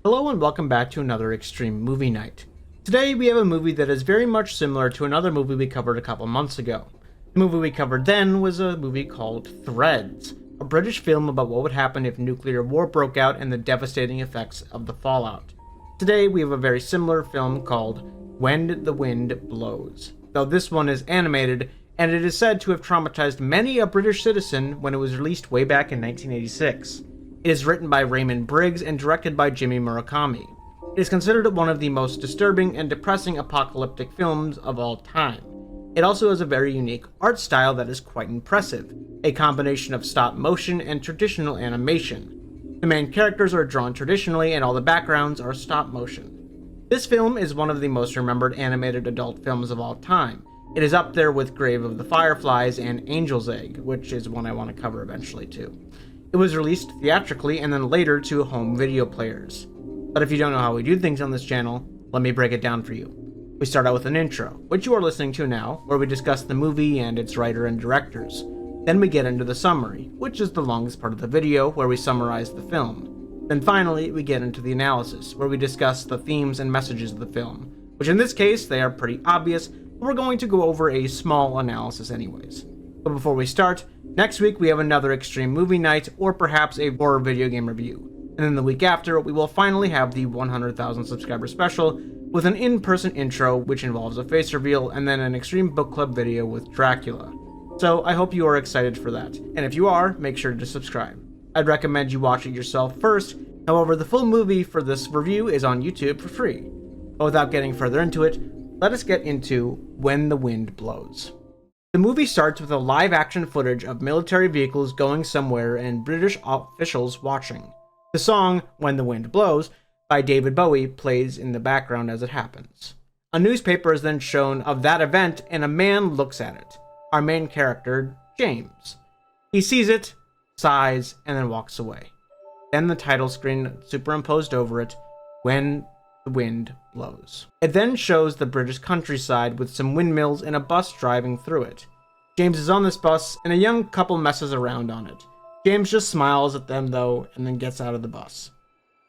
Hello and welcome back to another Extreme Movie Night. Today we have a movie that is very much similar to another movie we covered a couple months ago. The movie we covered then was a movie called Threads, a British film about what would happen if nuclear war broke out and the devastating effects of the fallout. Today we have a very similar film called When the Wind Blows, though this one is animated and it is said to have traumatized many a British citizen when it was released way back in 1986. It is written by Raymond Briggs and directed by Jimmy Murakami. It is considered one of the most disturbing and depressing apocalyptic films of all time. It also has a very unique art style that is quite impressive, a combination of stop motion and traditional animation. The main characters are drawn traditionally and all the backgrounds are stop motion. This film is one of the most remembered animated adult films of all time. It is up there with Grave of the Fireflies and Angel's Egg, which is one I want to cover eventually too. It was released theatrically and then later to home video players. But if you don't know how we do things on this channel, let me break it down for you. We start out with an intro, which you are listening to now, where we discuss the movie and its writer and directors. Then we get into the summary, which is the longest part of the video, where we summarize the film. Then finally, we get into the analysis, where we discuss the themes and messages of the film, which in this case, they are pretty obvious, but we're going to go over a small analysis anyways. But before we start, next week we have another Extreme Movie Night, or perhaps a horror video game review. And then the week after, we will finally have the 100,000 subscriber special, with an in-person intro, which involves a face reveal, and then an Extreme Book Club video with Dracula. So I hope you are excited for that, and if you are, make sure to subscribe. I'd recommend you watch it yourself first, however the full movie for this review is on YouTube for free. But without getting further into it, let us get into When the Wind Blows. The movie starts with a live-action footage of military vehicles going somewhere and British officials watching. The song, When the Wind Blows, by David Bowie plays in the background as it happens. A newspaper is then shown of that event and a man looks at it. Our main character, James. He sees it, sighs, and then walks away. Then the title screen superimposed over it, When the Wind Blows. It then shows the British countryside with some windmills and a bus driving through it. James is on this bus and a young couple messes around on it. James just smiles at them though and then gets out of the bus.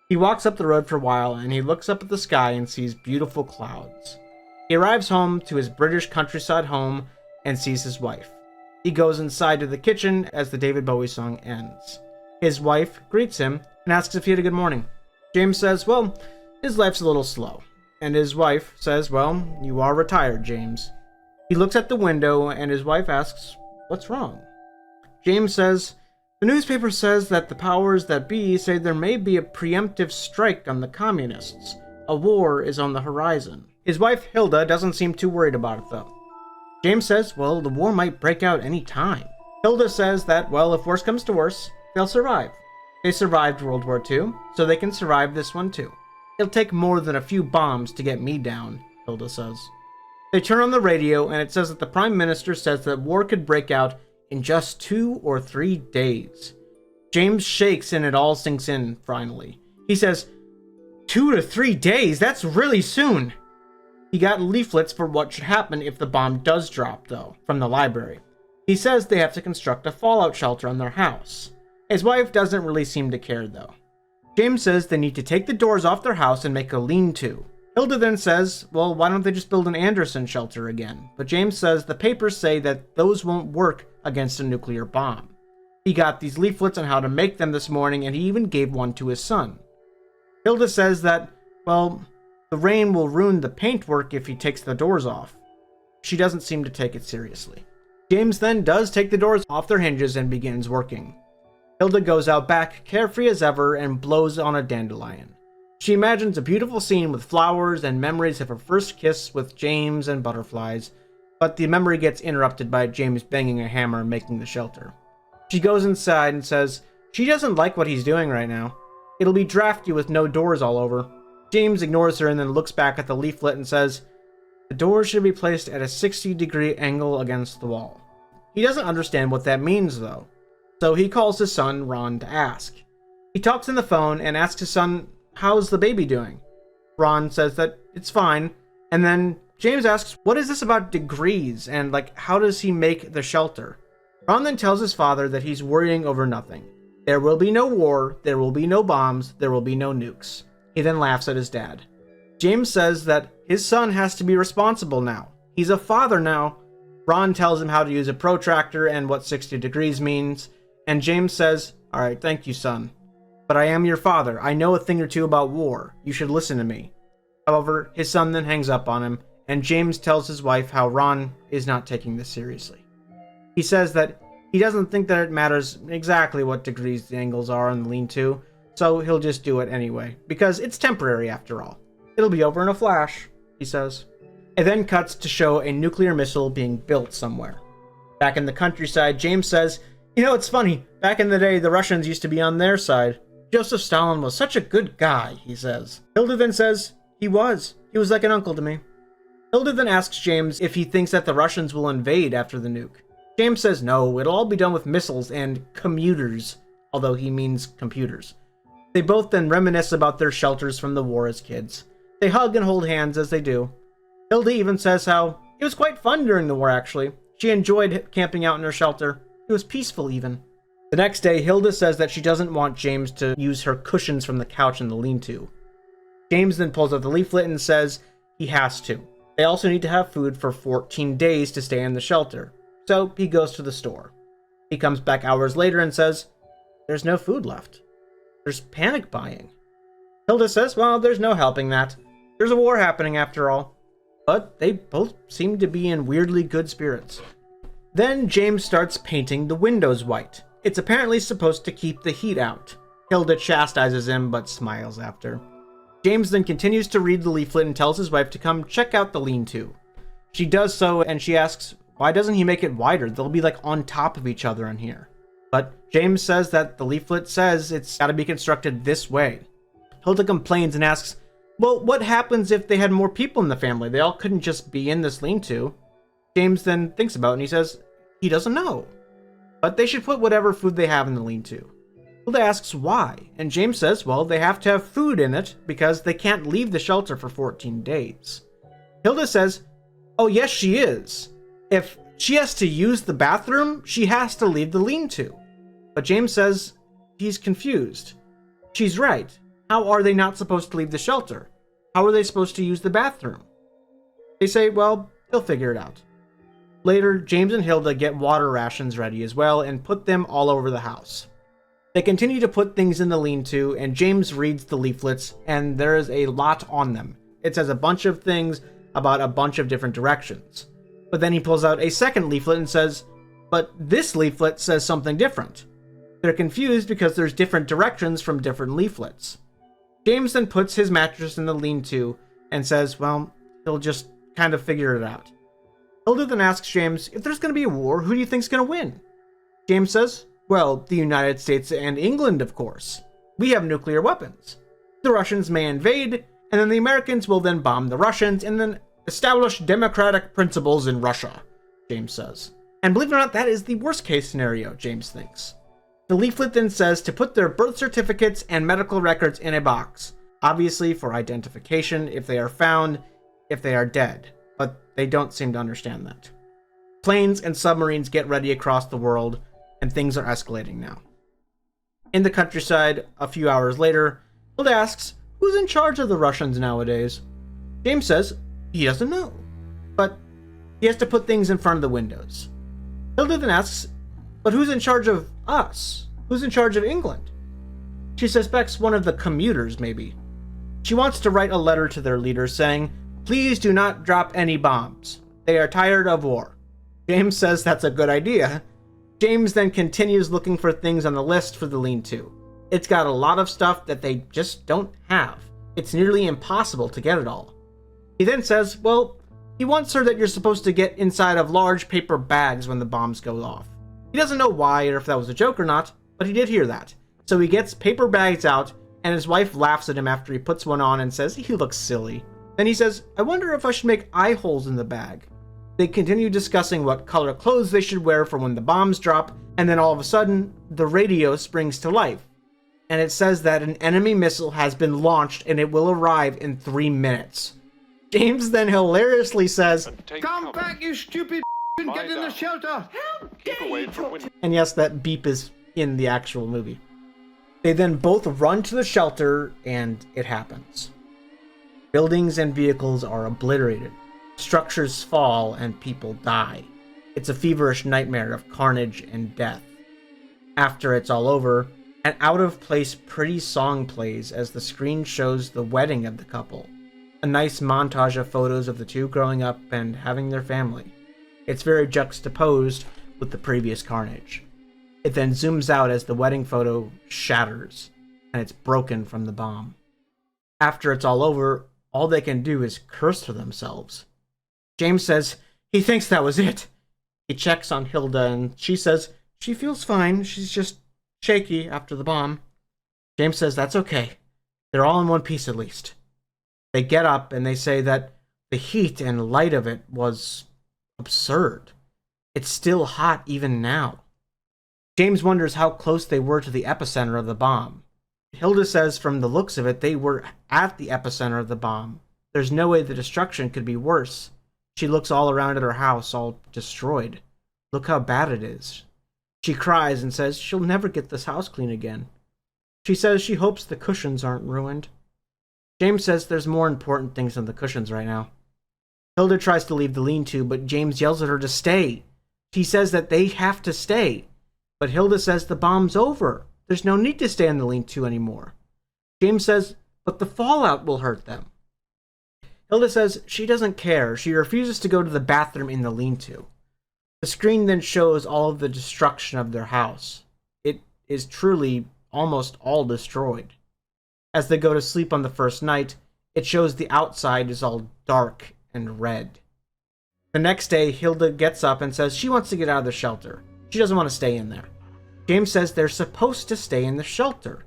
He walks up the road for a while and he looks up at the sky and sees beautiful clouds. He arrives home to his British countryside home and sees his wife. He goes inside to the kitchen as the David Bowie song ends. His wife greets him and asks if he had a good morning. James says, well, his life's a little slow. And his wife says, well, you are retired, James. He looks at the window and his wife asks, what's wrong? James says, the newspaper says that the powers that be say there may be a preemptive strike on the communists. A war is on the horizon. His wife, Hilda, doesn't seem too worried about it though. James says, well, the war might break out any time. Hilda says that, well, if worse comes to worse, they'll survive. They survived World War II, so they can survive this one too. It'll take more than a few bombs to get me down, Hilda says. They turn on the radio and it says that the Prime Minister says that war could break out in just 2 or 3 days. James shakes and it all sinks in finally. He says, 2 to 3 days? That's really soon. He got leaflets for what should happen if the bomb does drop though, from the library. He says they have to construct a fallout shelter on their house. His wife doesn't really seem to care though. James says they need to take the doors off their house and make a lean-to. Hilda then says, well, why don't they just build an Anderson shelter again? But James says the papers say that those won't work against a nuclear bomb. He got these leaflets on how to make them this morning and he even gave one to his son. Hilda says that, well, the rain will ruin the paintwork if he takes the doors off. She doesn't seem to take it seriously. James then does take the doors off their hinges and begins working. Hilda goes out back, carefree as ever, and blows on a dandelion. She imagines a beautiful scene with flowers and memories of her first kiss with James and butterflies, but the memory gets interrupted by James banging a hammer making the shelter. She goes inside and says she doesn't like what he's doing right now. It'll be drafty with no doors all over. James ignores her and then looks back at the leaflet and says, the doors should be placed at a 60-degree angle against the wall. He doesn't understand what that means though. So he calls his son, Ron, to ask. He talks on the phone and asks his son, how's the baby doing? Ron says that it's fine, and then James asks, what is this about degrees, and how does he make the shelter? Ron then tells his father that he's worrying over nothing. There will be no war, there will be no bombs, there will be no nukes. He then laughs at his dad. James says that his son has to be responsible now. He's a father now. Ron tells him how to use a protractor and what 60 degrees means, and James says, "All right, thank you, son. But I am your father. I know a thing or two about war. You should listen to me." However, his son then hangs up on him, and James tells his wife how Ron is not taking this seriously. He says that he doesn't think that it matters exactly what degrees the angles are on the lean-to, so he'll just do it anyway, because it's temporary after all. It'll be over in a flash, he says. It then cuts to show a nuclear missile being built somewhere. Back in the countryside, James says, "You know, it's funny. Back in the day, the Russians used to be on their side. Joseph Stalin was such a good guy," he says. Hilda then says, He was like an uncle to me." Hilda then asks James if he thinks that the Russians will invade after the nuke. James says no, it'll all be done with missiles and commuters, although he means computers. They both then reminisce about their shelters from the war as kids. They hug and hold hands as they do. Hilda even says how it was quite fun during the war, actually. She enjoyed camping out in her shelter. It was peaceful, even. The next day, Hilda says that she doesn't want James to use her cushions from the couch in the lean-to. James then pulls out the leaflet and says he has to. They also need to have food for 14 days to stay in the shelter. So he goes to the store. He comes back hours later and says, "There's no food left. There's panic buying." Hilda says, well, there's no helping that. There's a war happening after all. But they both seem to be in weirdly good spirits. Then James starts painting the windows white. It's apparently supposed to keep the heat out. Hilda chastises him, but smiles after. James then continues to read the leaflet and tells his wife to come check out the lean-to. She does so, and she asks, why doesn't he make it wider? They'll be like on top of each other in here. But James says that the leaflet says it's gotta be constructed this way. Hilda complains and asks, well, what happens if they had more people in the family? They all couldn't just be in this lean-to. James then thinks about it and he says he doesn't know. But they should put whatever food they have in the lean-to. Hilda asks why, and James says, well, they have to have food in it because they can't leave the shelter for 14 days. Hilda says, oh yes she is. If she has to use the bathroom, she has to leave the lean-to. But James says he's confused. She's right. How are they not supposed to leave the shelter? How are they supposed to use the bathroom? They say, well, they'll figure it out. Later, James and Hilda get water rations ready as well and put them all over the house. They continue to put things in the lean-to, and James reads the leaflets, and there is a lot on them. It says a bunch of things about a bunch of different directions. But then he pulls out a second leaflet and says, but this leaflet says something different. They're confused because there's different directions from different leaflets. James then puts his mattress in the lean-to and says, well, he'll just kind of figure it out. Hilda then asks James, if there's going to be a war, who do you think's going to win? James says, well, the United States and England, of course. We have nuclear weapons. The Russians may invade, and then the Americans will then bomb the Russians and then establish democratic principles in Russia, James says. And believe it or not, that is the worst case scenario, James thinks. The leaflet then says to put their birth certificates and medical records in a box, obviously for identification if they are found, if they are dead, but they don't seem to understand that. Planes and submarines get ready across the world, and things are escalating now. In the countryside, a few hours later, Hilda asks, who's in charge of the Russians nowadays? James says he doesn't know, but he has to put things in front of the windows. Hilda then asks, but who's in charge of us? Who's in charge of England? She suspects one of the commuters, maybe. She wants to write a letter to their leaders saying, please do not drop any bombs. They are tired of war. James says that's a good idea. James then continues looking for things on the list for the lean-to. It's got a lot of stuff that they just don't have. It's nearly impossible to get it all. He then says, well, he wants her that you're supposed to get inside of large paper bags when the bombs go off. He doesn't know why or if that was a joke or not, but he did hear that. So he gets paper bags out, and his wife laughs at him after he puts one on and says he looks silly. Then he says, I wonder if I should make eye holes in the bag. They continue discussing what color clothes they should wear for when the bombs drop, and then all of a sudden, the radio springs to life. And it says that an enemy missile has been launched and it will arrive in 3 minutes. James then hilariously says, come back, you stupid and get in the shelter! How dare you talk to and yes, that beep is in the actual movie. They then both run to the shelter, and it happens. Buildings and vehicles are obliterated. Structures fall, and people die. It's a feverish nightmare of carnage and death. After it's all over, an out-of-place pretty song plays as the screen shows the wedding of the couple. A nice montage of photos of the two growing up and having their family. It's very juxtaposed with the previous carnage. It then zooms out as the wedding photo shatters, and it's broken from the bomb. After it's all over, all they can do is curse to themselves. James says he thinks that was it. He checks on Hilda, and she says she feels fine, she's just shaky after the bomb. James says that's okay. They're all in one piece at least. They get up and they say that the heat and light of it was absurd. It's still hot even now. James wonders how close they were to the epicenter of the bomb. Hilda says from the looks of it, they were at the epicenter of the bomb. There's no way the destruction could be worse. She looks all around at her house, all destroyed. Look how bad it is. She cries and says she'll never get this house clean again. She says she hopes the cushions aren't ruined. James says there's more important things than the cushions right now. Hilda tries to leave the lean-to, but James yells at her to stay. He says that they have to stay. But Hilda says the bomb's over. There's no need to stay in the lean-to anymore. James says, but the fallout will hurt them. Hilda says she doesn't care. She refuses to go to the bathroom in the lean-to. The screen then shows all of the destruction of their house. It is truly almost all destroyed. As they go to sleep on the first night, it shows the outside is all dark and red. The next day, Hilda gets up and says she wants to get out of the shelter. She doesn't want to stay in there. James says they're supposed to stay in the shelter.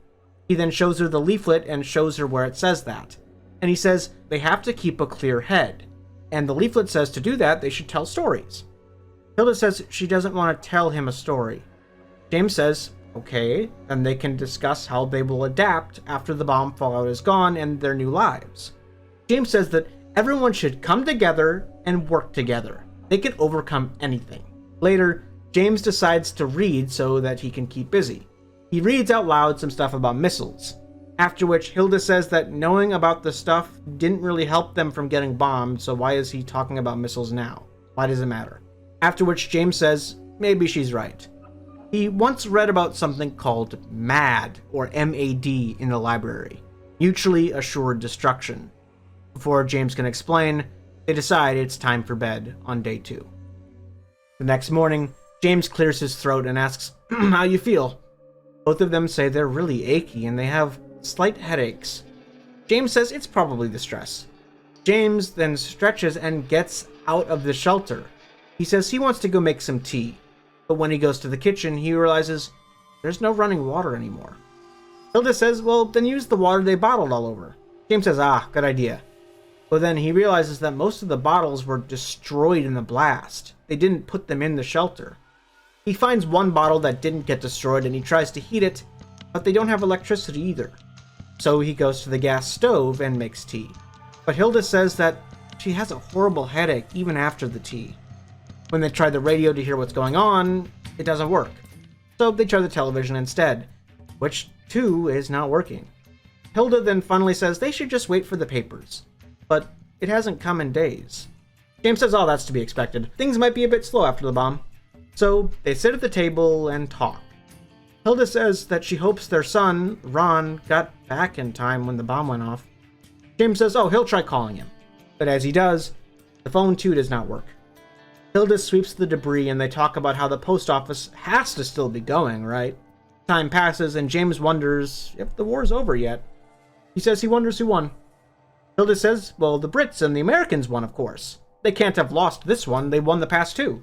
He then shows her the leaflet and shows her where it says that. And he says they have to keep a clear head. And the leaflet says to do that, they should tell stories. Hilda says she doesn't want to tell him a story. James says, okay, then they can discuss how they will adapt after the bomb fallout is gone and their new lives. James says that everyone should come together and work together. They can overcome anything. Later, James decides to read so that he can keep busy. He reads out loud some stuff about missiles, after which Hilda says that knowing about the stuff didn't really help them from getting bombed, so why is he talking about missiles now? Why does it matter? After which James says maybe she's right. He once read about something called MAD, or M-A-D, in the library. Mutually Assured Destruction. Before James can explain, they decide it's time for bed on day 2. The next morning, James clears his throat and asks, how you feel? Both of them say they're really achy and they have slight headaches. James says it's probably the stress. James then stretches and gets out of the shelter. He says he wants to go make some tea, but when he goes to the kitchen, he realizes there's no running water anymore. Hilda says, well, then use the water they bottled all over. James says, good idea. But then he realizes that most of the bottles were destroyed in the blast. They didn't put them in the shelter. He finds one bottle that didn't get destroyed and he tries to heat it, but they don't have electricity either. So he goes to the gas stove and makes tea. But Hilda says that she has a horrible headache even after the tea. When they try the radio to hear what's going on, it doesn't work. So they try the television instead, which too is not working. Hilda then finally says they should just wait for the papers, but it hasn't come in days. James says, that's to be expected. Things might be a bit slow after the bomb. So they sit at the table and talk. Hilda says that she hopes their son, Ron, got back in time when the bomb went off. James says, he'll try calling him. But as he does, the phone too does not work. Hilda sweeps the debris and they talk about how the post office has to still be going, right? Time passes and James wonders if the war's over yet. He says he wonders who won. Hilda says, well, the Brits and the Americans won, of course. They can't have lost this one, they won the past 2.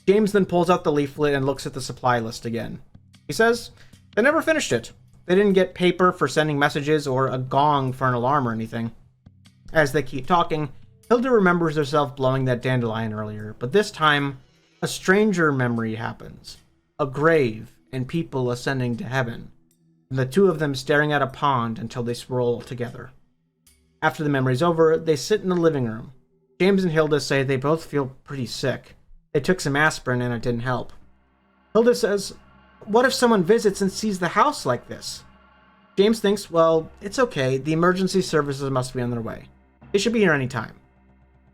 James then pulls out the leaflet and looks at the supply list again. He says they never finished it. They didn't get paper for sending messages or a gong for an alarm or anything. As they keep talking, Hilda remembers herself blowing that dandelion earlier, but this time, a stranger memory happens. A grave and people ascending to heaven, and the two of them staring at a pond until they swirl together. After the memory's over, they sit in the living room. James and Hilda say they both feel pretty sick. They took some aspirin and it didn't help. Hilda says, what if someone visits and sees the house like this? James thinks, well, it's okay. The emergency services must be on their way. They should be here any time.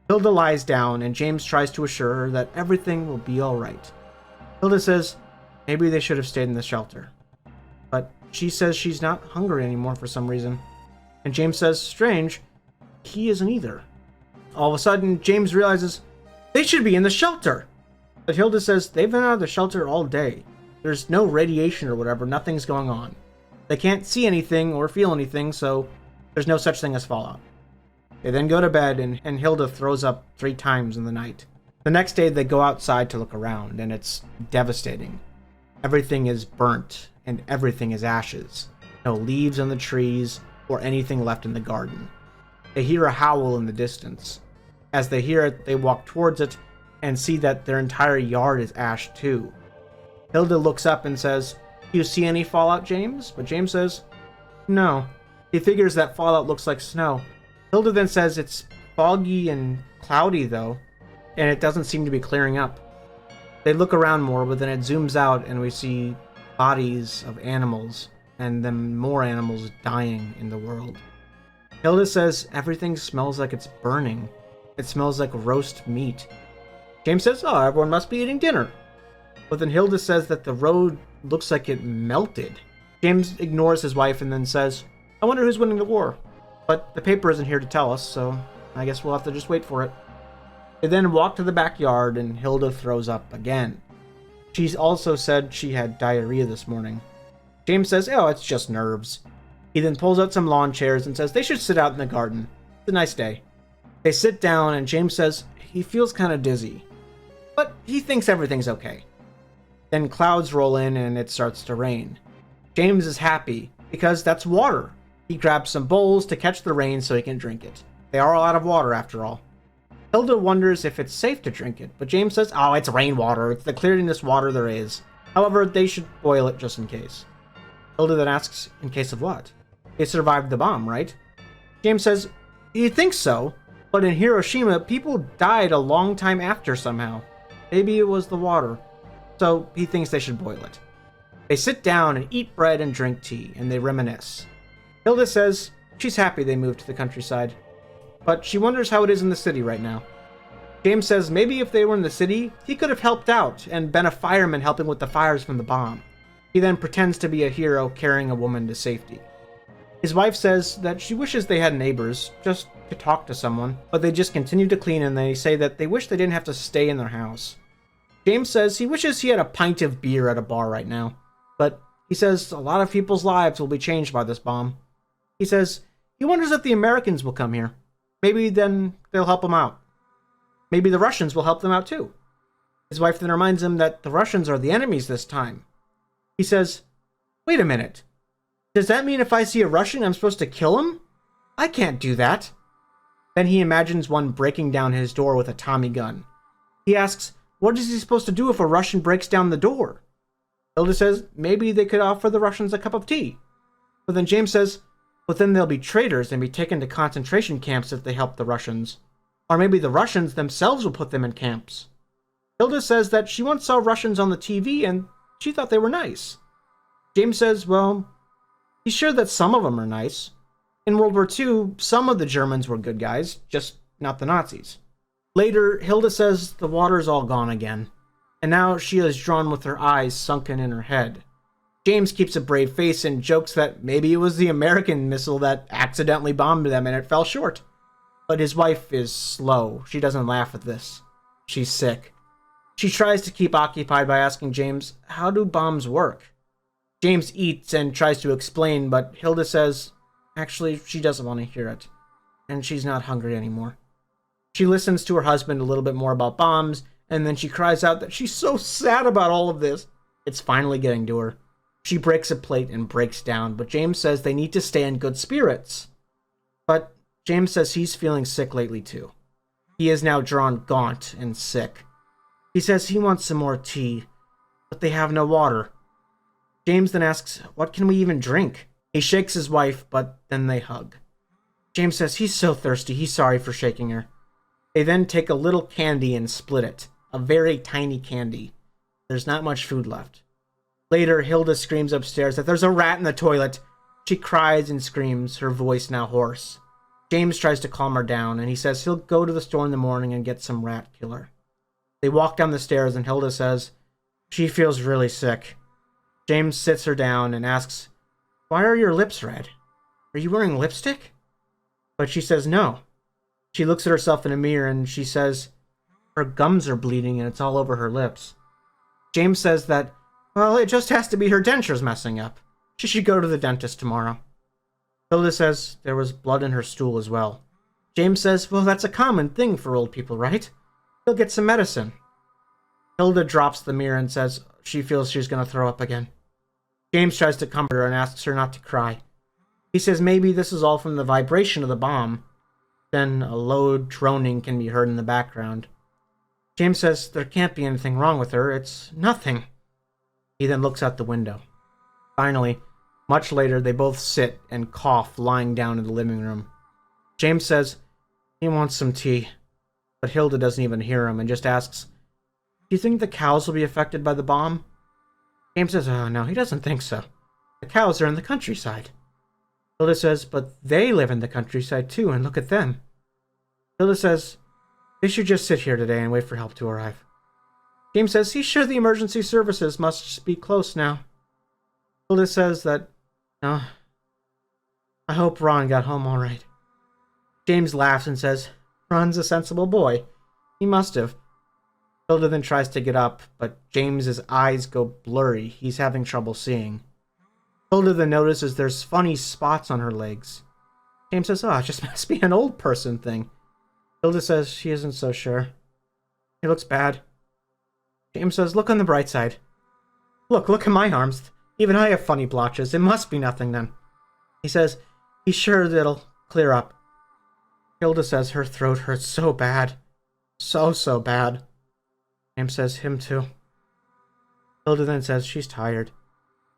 Hilda lies down, and James tries to assure her that everything will be all right. Hilda says maybe they should have stayed in the shelter. But she says she's not hungry anymore for some reason. And James says, strange, he isn't either. All of a sudden, James realizes they should be in the shelter. But Hilda says they've been out of the shelter all day. There's no radiation or whatever, nothing's going on. They can't see anything or feel anything, so there's no such thing as fallout. They then go to bed, and Hilda throws up 3 times in the night. The next day, they go outside to look around, and it's devastating. Everything is burnt, and everything is ashes. No leaves on the trees, or anything left in the garden. They hear a howl in the distance. As they hear it, they walk towards it, and see that their entire yard is ash too. Hilda looks up and says, "Do you see any fallout, James?" But James says, "No." He figures that fallout looks like snow. Hilda then says it's foggy and cloudy though, and it doesn't seem to be clearing up. They look around more, but then it zooms out and we see bodies of animals, and then more animals dying in the world. Hilda says everything smells like it's burning. It smells like roast meat. James says, oh, everyone must be eating dinner. But then Hilda says that the road looks like it melted. James ignores his wife and then says, I wonder who's winning the war. But the paper isn't here to tell us, so I guess we'll have to just wait for it. They then walk to the backyard and Hilda throws up again. She's also said she had diarrhea this morning. James says, oh, it's just nerves. He then pulls out some lawn chairs and says they should sit out in the garden. It's a nice day. They sit down and James says he feels kind of dizzy, but he thinks everything's okay. Then clouds roll in and it starts to rain. James is happy because that's water. He grabs some bowls to catch the rain so he can drink it. They are all out of water after all. Hilda wonders if it's safe to drink it, but James says, oh, it's rainwater. It's the cleanest water there is. However, they should boil it just in case. Hilda then asks, in case of what? They survived the bomb, right? James says, you think so, but in Hiroshima, people died a long time after somehow. Maybe it was the water. So he thinks they should boil it. They sit down and eat bread and drink tea, and they reminisce. Hilda says she's happy they moved to the countryside, but she wonders how it is in the city right now. James says maybe if they were in the city, he could have helped out and been a fireman helping with the fires from the bomb. He then pretends to be a hero carrying a woman to safety. His wife says that she wishes they had neighbors, just to talk to someone, but they just continue to clean and they say that they wish they didn't have to stay in their house. James says he wishes he had a pint of beer at a bar right now, but he says a lot of people's lives will be changed by this bomb. He says he wonders if the Americans will come here. Maybe then they'll help him out. Maybe the Russians will help them out too. His wife then reminds him that the Russians are the enemies this time. He says, wait a minute. Does that mean if I see a Russian, I'm supposed to kill him? I can't do that. Then he imagines one breaking down his door with a Tommy gun. He asks, what is he supposed to do if a Russian breaks down the door? Hilda says maybe they could offer the Russians a cup of tea. But then James says, but then they'll be traitors and be taken to concentration camps if they help the Russians. Or maybe the Russians themselves will put them in camps. Hilda says that she once saw Russians on the TV and she thought they were nice. James says, well, he's sure that some of them are nice. In World War II, some of the Germans were good guys, just not the Nazis. Later, Hilda says the water's all gone again, and now she is drawn with her eyes sunken in her head. James keeps a brave face and jokes that maybe it was the American missile that accidentally bombed them and it fell short. But his wife is slow. She doesn't laugh at this. She's sick. She tries to keep occupied by asking James, how do bombs work? James eats and tries to explain, but Hilda says, actually, she doesn't want to hear it. And she's not hungry anymore. She listens to her husband a little bit more about bombs, and then she cries out that she's so sad about all of this. It's finally getting to her. She breaks a plate and breaks down, but James says they need to stay in good spirits. But James says he's feeling sick lately too. He is now drawn gaunt and sick. He says he wants some more tea, but they have no water. James then asks, what can we even drink? He shakes his wife, but then they hug. James says he's so thirsty, he's sorry for shaking her. They then take a little candy and split it, a very tiny candy. There's not much food left. Later, Hilda screams upstairs that there's a rat in the toilet. She cries and screams, her voice now hoarse. James tries to calm her down, and he says he'll go to the store in the morning and get some rat killer. They walk down the stairs, and Hilda says she feels really sick. James sits her down and asks, "Why are your lips red? Are you wearing lipstick?" But she says no. She looks at herself in a mirror, and she says her gums are bleeding and it's all over her lips. James says that, well, it just has to be her dentures messing up. She should go to the dentist tomorrow. Hilda says there was blood in her stool as well. James says, well, that's a common thing for old people, right? He'll get some medicine. Hilda drops the mirror and says she feels she's going to throw up again. James tries to comfort her and asks her not to cry. He says maybe this is all from the vibration of the bomb. Then a low droning can be heard in the background. James says there can't be anything wrong with her. It's nothing. He then looks out the window. Finally, much later, they both sit and cough lying down in the living room. James says he wants some tea, but Hilda doesn't even hear him and just asks, do you think the cows will be affected by the bomb? James says, oh no, he doesn't think so. The cows are in the countryside. Hilda says, but they live in the countryside too, and look at them. Hilda says, they should just sit here today and wait for help to arrive. James says he's sure the emergency services must be close now. Hilda says that, no, I hope Ron got home all right. James laughs and says, Ron's a sensible boy. He must have. Hilda then tries to get up, but James's eyes go blurry. He's having trouble seeing. Hilda then notices there's funny spots on her legs. James says, oh, it just must be an old person thing. Hilda says she isn't so sure. He looks bad. James says, look on the bright side. Look at my arms. Even I have funny blotches. It must be nothing then. He says he's sure that it'll clear up. Hilda says her throat hurts so bad. So bad. James says him too. Hilda then says she's tired.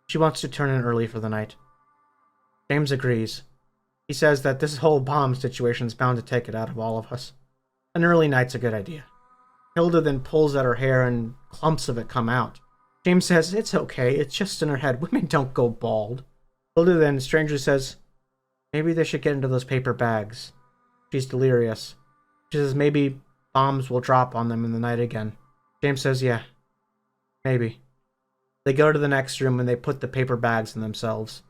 She wants to turn in early for the night. James agrees. He says that this whole bomb situation's bound to take it out of all of us. An early night's a good idea. Hilda then pulls at her hair and clumps of it come out. James says it's okay, it's just in her head. Women don't go bald. Hilda then strangely says, maybe they should get into those paper bags. She's delirious. She says maybe bombs will drop on them in the night again. James says, yeah, maybe. They go to the next room and they put the paper bags in themselves.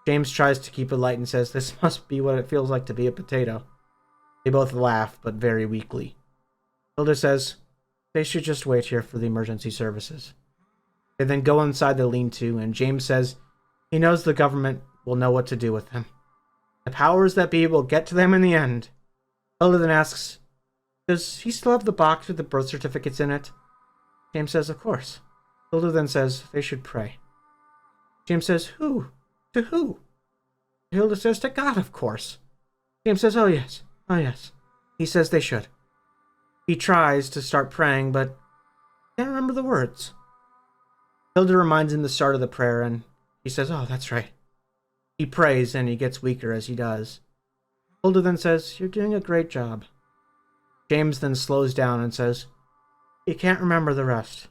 James tries to keep it light and says this must be what it feels like to be a potato. They both laugh, but very weakly. Hilda says they should just wait here for the emergency services. They then go inside the lean-to, and James says he knows the government will know what to do with him. The powers that be will get to them in the end. Hilda then asks, does he still have the box with the birth certificates in it? James says, of course. Hilda then says they should pray. James says, who? To who? Hilda says, to God, of course. James says, oh yes. He says they should. He tries to start praying, but can't remember the words. Hilda reminds him the start of the prayer, and he says, oh, that's right. He prays, and he gets weaker as he does. Hilda then says, you're doing a great job. James then slows down and says, he can't remember the rest.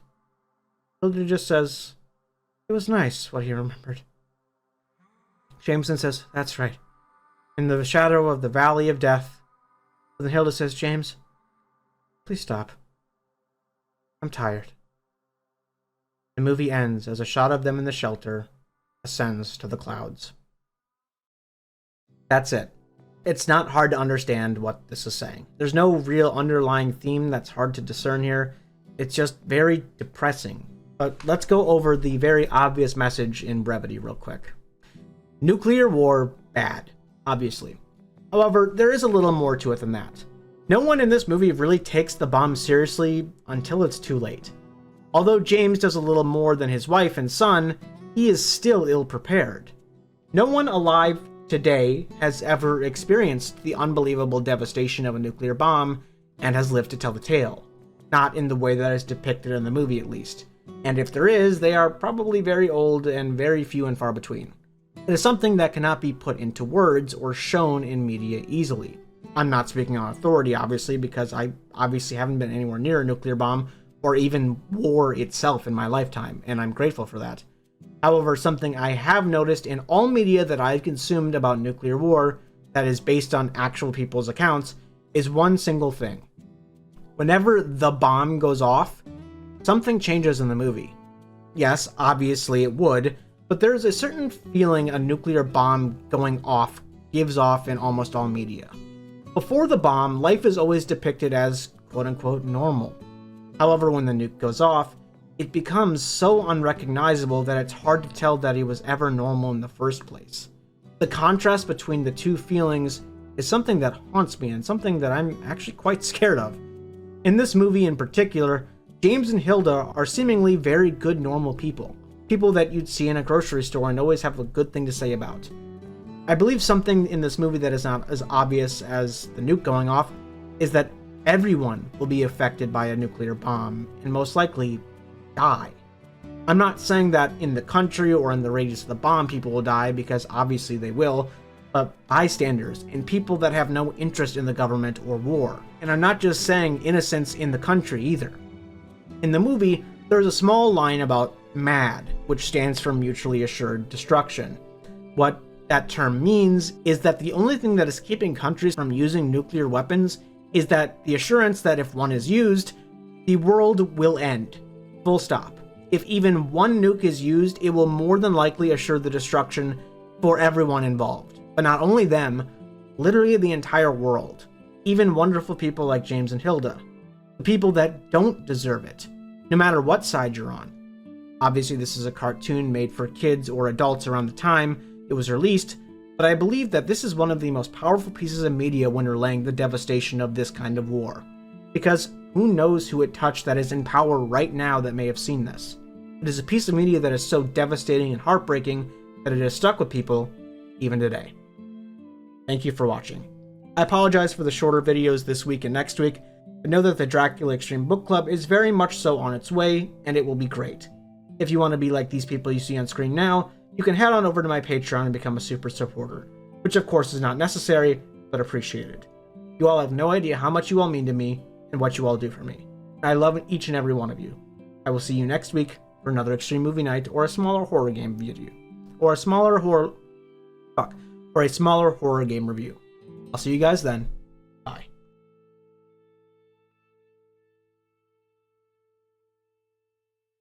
Hilda just says, it was nice what he remembered. James then says, that's right. In the shadow of the valley of death. And then Hilda says, James, please stop. I'm tired. The movie ends as a shot of them in the shelter ascends to the clouds. That's it. It's not hard to understand what this is saying. There's no real underlying theme that's hard to discern here. It's just very depressing. But let's go over the very obvious message in brevity real quick. Nuclear war, bad, obviously. However, there is a little more to it than that. No one in this movie really takes the bomb seriously until it's too late. Although James does a little more than his wife and son, he is still ill-prepared. No one alive today has ever experienced the unbelievable devastation of a nuclear bomb and has lived to tell the tale. Not in the way that is depicted in the movie, at least. And if there is, they are probably very old and very few and far between. It is something that cannot be put into words or shown in media easily. I'm not speaking on authority, obviously, because I obviously haven't been anywhere near a nuclear bomb or even war itself in my lifetime, and I'm grateful for that. However, something I have noticed in all media that I've consumed about nuclear war that is based on actual people's accounts is one single thing. Whenever the bomb goes off, something changes in the movie. Yes, obviously it would, but there's a certain feeling a nuclear bomb going off gives off in almost all media. Before the bomb, life is always depicted as quote-unquote normal. However, when the nuke goes off, it becomes so unrecognizable that it's hard to tell that it was ever normal in the first place. The contrast between the two feelings is something that haunts me and something that I'm actually quite scared of. In this movie in particular, James and Hilda are seemingly very good normal people. People that you'd see in a grocery store and always have a good thing to say about. I believe something in this movie that is not as obvious as the nuke going off is that everyone will be affected by a nuclear bomb and most likely die. I'm not saying that in the country or in the radius of the bomb people will die, because obviously they will, but bystanders and people that have no interest in the government or war. And I'm not just saying innocents in the country either. In the movie, there's a small line about MAD, which stands for mutually assured destruction. What that term means is that the only thing that is keeping countries from using nuclear weapons is that the assurance that if one is used, the world will end. Full stop. If even one nuke is used, it will more than likely assure the destruction for everyone involved. But not only them, literally the entire world. Even wonderful people like James and Hilda. The people that don't deserve it, no matter what side you're on. Obviously, this is a cartoon made for kids or adults around the time it was released, but I believe that this is one of the most powerful pieces of media when relaying the devastation of this kind of war. Because who knows who it touched that is in power right now that may have seen this. It is a piece of media that is so devastating and heartbreaking that it has stuck with people even today. Thank you for watching. I apologize for the shorter videos this week and next week, but know that the Dracula Extreme Book Club is very much so on its way, and it will be great. If you want to be like these people you see on screen now, you can head on over to my Patreon and become a super supporter, which of course is not necessary, but appreciated. You all have no idea how much you all mean to me and what you all do for me. I love each and every one of you. I will see you next week for another Extreme Movie Night or a smaller horror game video. Or a smaller horror game review. I'll see you guys then.